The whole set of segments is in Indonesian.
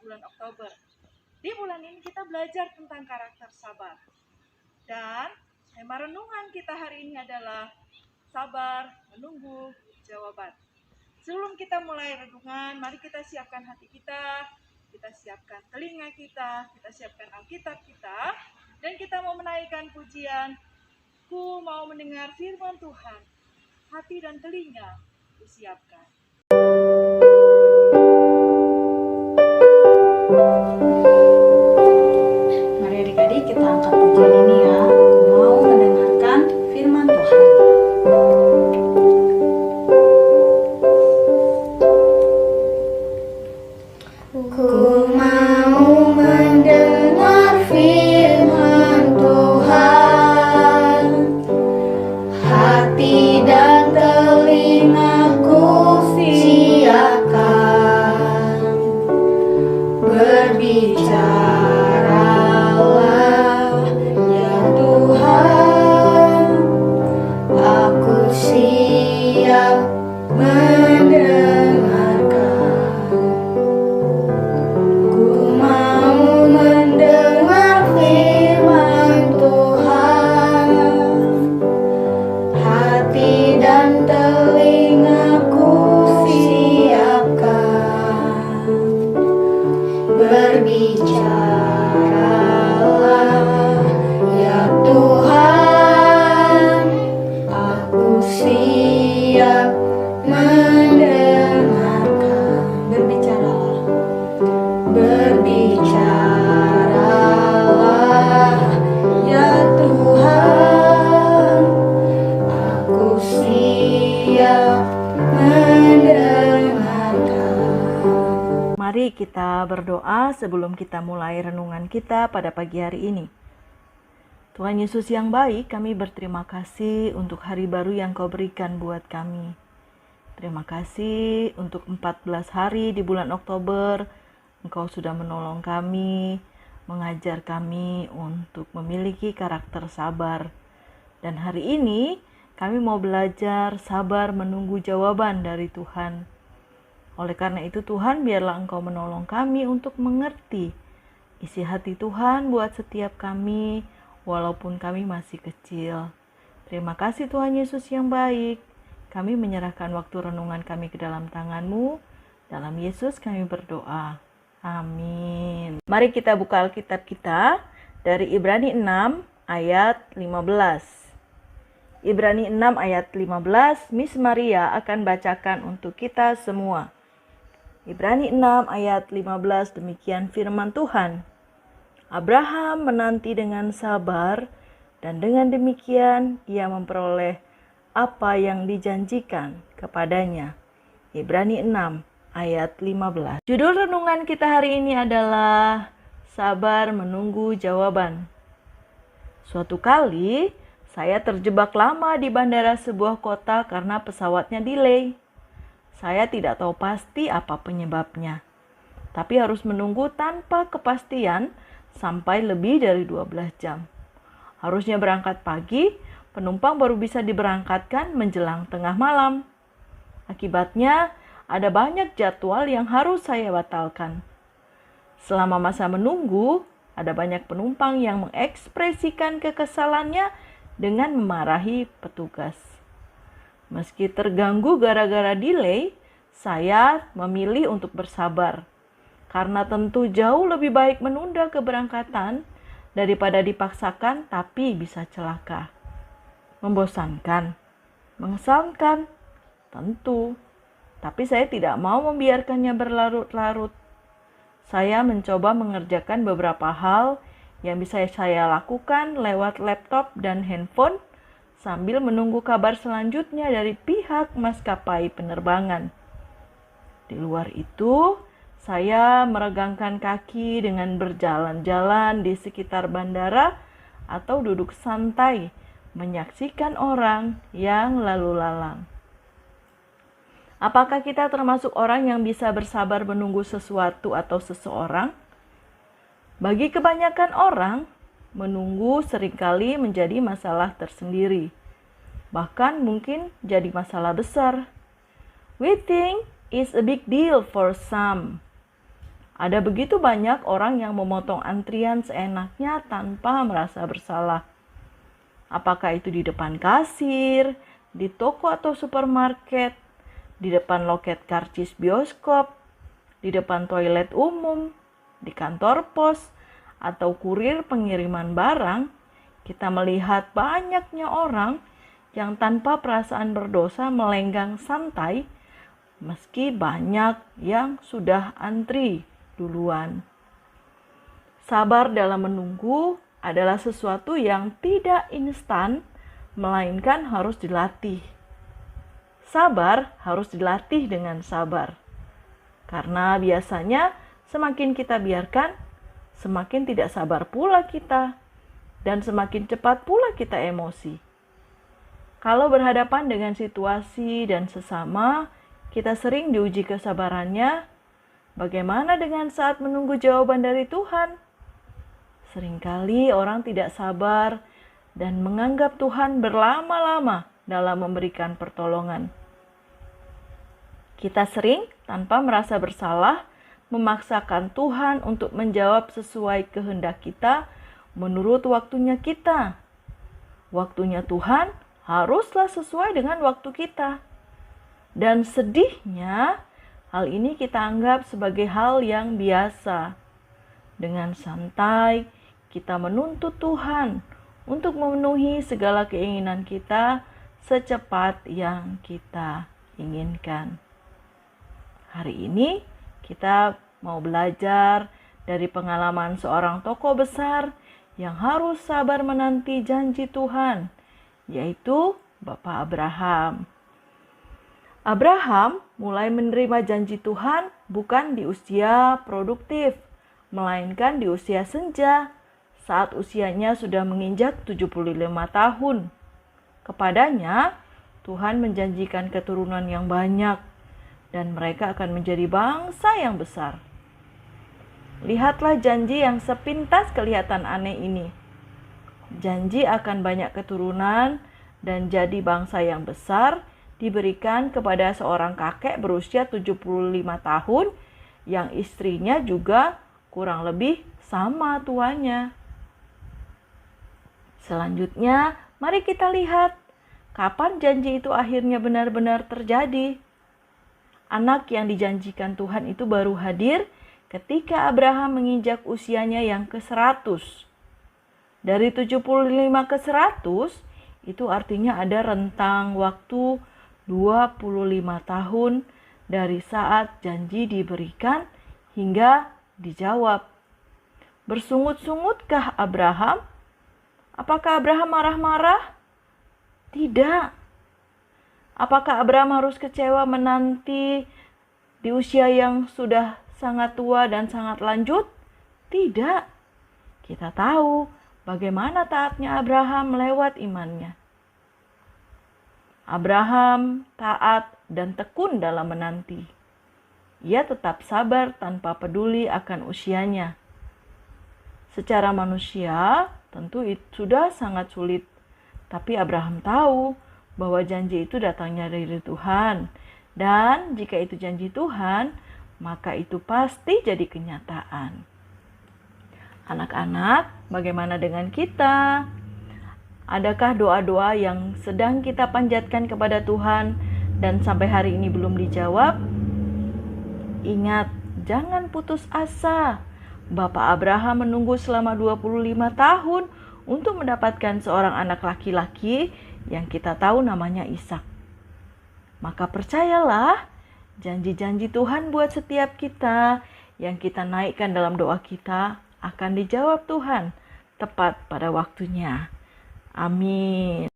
bulan Oktober. Di bulan ini kita belajar tentang karakter sabar. Dan tema renungan kita hari ini adalah sabar menunggu jawaban. Sebelum kita mulai renungan, mari kita siapkan hati kita siapkan telinga kita siapkan Alkitab kita, dan kita mau menaikkan pujian, ku mau mendengar firman Tuhan. Hati dan telinga disiapkan. Mari adik-adik kita angkat pujian ini ya. Aku mau mendengarkan firman Tuhan. Ku mau mendengar firman Tuhan, hati dan telingaku siapkan. Berbicaralah ya Tuhan, aku siap mendengarkan. Ku mau mendengar firman Tuhan, hati dan telingaku siapkan. Berbicaralah ya Tuhan, aku siap mendengarkan. Berbicaralah ya Tuhan, aku siap mendengarkan. Mari kita berdoa sebelum kita mulai renungan kita pada pagi hari ini. Tuhan Yesus yang baik, kami berterima kasih untuk hari baru yang Kau berikan buat kami. Terima kasih untuk 14 hari di bulan Oktober, Engkau sudah menolong kami, mengajar kami untuk memiliki karakter sabar. Dan hari ini kami mau belajar sabar menunggu jawaban dari Tuhan. Oleh karena itu Tuhan, biarlah Engkau menolong kami untuk mengerti isi hati Tuhan buat setiap kami, walaupun kami masih kecil. Terima kasih Tuhan Yesus yang baik. Kami menyerahkan waktu renungan kami ke dalam tangan-Mu. Dalam Yesus kami berdoa. Amin. Mari kita buka Alkitab kita dari Ibrani 6 ayat 15. Ibrani 6 ayat 15, Miss Maria akan bacakan untuk kita semua. Ibrani 6 ayat 15, demikian firman Tuhan. Abraham menanti dengan sabar, dan dengan demikian ia memperoleh apa yang dijanjikan kepadanya. Ibrani 6 ayat 15. Judul renungan kita hari ini adalah sabar menunggu jawaban. Suatu kali saya terjebak lama di bandara sebuah kota karena pesawatnya delay. Saya tidak tahu pasti apa penyebabnya, tapi harus menunggu tanpa kepastian sampai lebih dari 12 jam. Harusnya berangkat pagi, penumpang baru bisa diberangkatkan menjelang tengah malam. Akibatnya, ada banyak jadwal yang harus saya batalkan. Selama masa menunggu, ada banyak penumpang yang mengekspresikan kekesalannya dengan memarahi petugas. Meski terganggu gara-gara delay, saya memilih untuk bersabar. Karena tentu jauh lebih baik menunda keberangkatan daripada dipaksakan tapi bisa celaka. Membosankan, mengesankan, tentu. Tapi saya tidak mau membiarkannya berlarut-larut. Saya mencoba mengerjakan beberapa hal yang bisa saya lakukan lewat laptop dan handphone sambil menunggu kabar selanjutnya dari pihak maskapai penerbangan. Di luar itu, saya meregangkan kaki dengan berjalan-jalan di sekitar bandara atau duduk santai menyaksikan orang yang lalu lalang. Apakah kita termasuk orang yang bisa bersabar menunggu sesuatu atau seseorang? Bagi kebanyakan orang, menunggu seringkali menjadi masalah tersendiri. Bahkan mungkin jadi masalah besar. Waiting is a big deal for some. Ada begitu banyak orang yang memotong antrian seenaknya tanpa merasa bersalah. Apakah itu di depan kasir, di toko atau supermarket, di depan loket karcis bioskop, di depan toilet umum, di kantor pos, atau kurir pengiriman barang, kita melihat banyaknya orang yang tanpa perasaan berdosa melenggang santai, meski banyak yang sudah antri duluan. Sabar dalam menunggu adalah sesuatu yang tidak instan, melainkan harus dilatih. Sabar harus dilatih dengan sabar. Karena biasanya semakin kita biarkan, semakin tidak sabar pula kita, dan semakin cepat pula kita emosi. Kalau berhadapan dengan situasi dan sesama, kita sering diuji kesabarannya. Bagaimana dengan saat menunggu jawaban dari Tuhan? Seringkali orang tidak sabar dan menganggap Tuhan berlama-lama dalam memberikan pertolongan. Kita sering tanpa merasa bersalah memaksakan Tuhan untuk menjawab sesuai kehendak kita menurut waktunya kita. Waktunya Tuhan haruslah sesuai dengan waktu kita. Dan sedihnya, hal ini kita anggap sebagai hal yang biasa. Dengan santai, kita menuntut Tuhan untuk memenuhi segala keinginan kita secepat yang kita inginkan. Hari ini kita mau belajar dari pengalaman seorang tokoh besar yang harus sabar menanti janji Tuhan, yaitu Bapak Abraham. Abraham mulai menerima janji Tuhan bukan di usia produktif, melainkan di usia senja, saat usianya sudah menginjak 75 tahun. Kepadanya, Tuhan menjanjikan keturunan yang banyak, dan mereka akan menjadi bangsa yang besar. Lihatlah janji yang sepintas kelihatan aneh ini. Janji akan banyak keturunan dan jadi bangsa yang besar diberikan kepada seorang kakek berusia 75 tahun yang istrinya juga kurang lebih sama tuanya. Selanjutnya, mari kita lihat kapan janji itu akhirnya benar-benar terjadi. Anak yang dijanjikan Tuhan itu baru hadir ketika Abraham menginjak usianya yang ke-100. Dari 75 ke 100, itu artinya ada rentang waktu 25 tahun dari saat janji diberikan hingga dijawab. Bersungut-sungutkah Abraham? Apakah Abraham marah-marah? Tidak. Apakah Abraham harus kecewa menanti di usia yang sudah sangat tua dan sangat lanjut? Tidak. Kita tahu bagaimana taatnya Abraham lewat imannya. Abraham taat dan tekun dalam menanti. Ia tetap sabar tanpa peduli akan usianya. Secara manusia, tentu itu sudah sangat sulit. Tapi Abraham tahu bahwa janji itu datangnya dari Tuhan. Dan jika itu janji Tuhan, maka itu pasti jadi kenyataan. Anak-anak, bagaimana dengan kita? Adakah doa-doa yang sedang kita panjatkan kepada Tuhan dan sampai hari ini belum dijawab? Ingat, jangan putus asa. Bapak Abraham menunggu selama 25 tahun untuk mendapatkan seorang anak laki-laki yang kita tahu namanya Ishak. Maka percayalah, janji-janji Tuhan buat setiap kita yang kita naikkan dalam doa kita akan dijawab Tuhan tepat pada waktunya. Amin.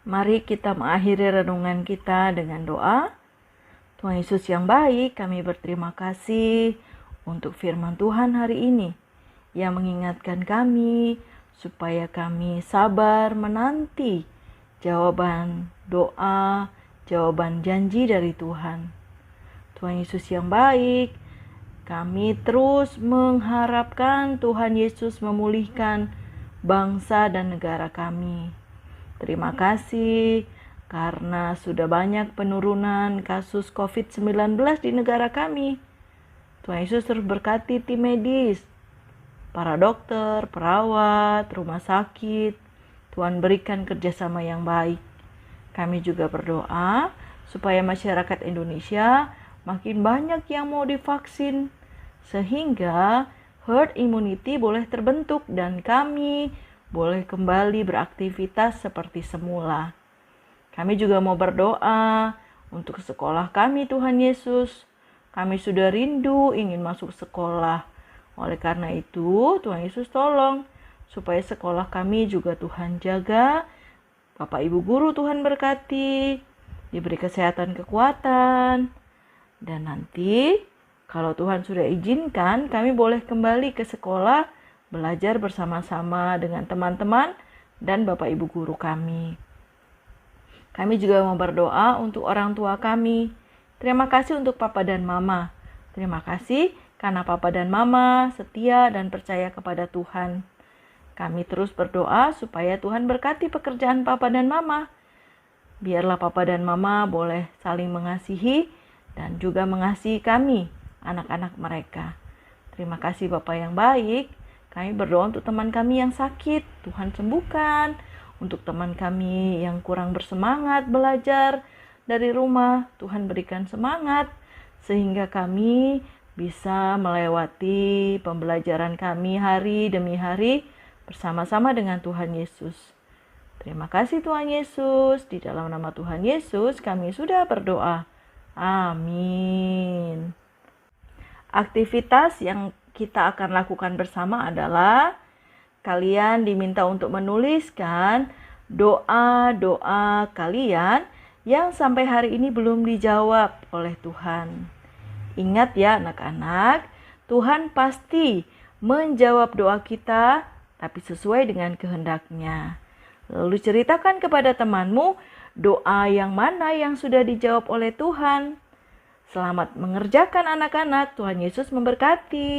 Mari kita mengakhiri renungan kita dengan doa. Tuhan Yesus yang baik, kami berterima kasih untuk firman Tuhan hari ini yang mengingatkan kami supaya kami sabar menanti jawaban doa, jawaban janji dari Tuhan. Tuhan Yesus yang baik, kami terus mengharapkan Tuhan Yesus memulihkan bangsa dan negara kami. Terima kasih karena sudah banyak penurunan kasus COVID-19 di negara kami. Tuhan Yesus terus berkati tim medis, para dokter, perawat, rumah sakit. Tuhan berikan kerjasama yang baik. Kami juga berdoa supaya masyarakat Indonesia makin banyak yang mau divaksin, sehingga herd immunity boleh terbentuk dan kami boleh kembali beraktivitas seperti semula. Kami juga mau berdoa untuk sekolah kami, Tuhan Yesus. Kami sudah rindu ingin masuk sekolah. Oleh karena itu, Tuhan Yesus tolong supaya sekolah kami juga Tuhan jaga. Bapak Ibu guru Tuhan berkati, diberi kesehatan, kekuatan. Dan nanti kalau Tuhan sudah izinkan, kami boleh kembali ke sekolah, belajar bersama-sama dengan teman-teman dan Bapak Ibu guru kami. Kami juga mau berdoa untuk orang tua kami. Terima kasih untuk Papa dan Mama. Terima kasih karena Papa dan Mama setia dan percaya kepada Tuhan. Kami terus berdoa supaya Tuhan berkati pekerjaan Papa dan Mama. Biarlah Papa dan Mama boleh saling mengasihi dan juga mengasihi kami, anak-anak mereka. Terima kasih Bapak yang baik. Kami berdoa untuk teman kami yang sakit, Tuhan sembuhkan. Untuk teman kami yang kurang bersemangat belajar dari rumah, Tuhan berikan semangat sehingga kami bisa melewati pembelajaran kami hari demi hari bersama-sama dengan Tuhan Yesus. Terima kasih Tuhan Yesus. Di dalam nama Tuhan Yesus kami sudah berdoa. Amin. Aktivitas yang kita akan lakukan bersama adalah kalian diminta untuk menuliskan doa-doa kalian yang sampai hari ini belum dijawab oleh Tuhan. Ingat ya anak-anak, Tuhan pasti menjawab doa kita, tapi sesuai dengan kehendak-Nya. Lalu ceritakan kepada temanmu doa yang mana yang sudah dijawab oleh Tuhan. Selamat mengerjakan anak-anak, Tuhan Yesus memberkati.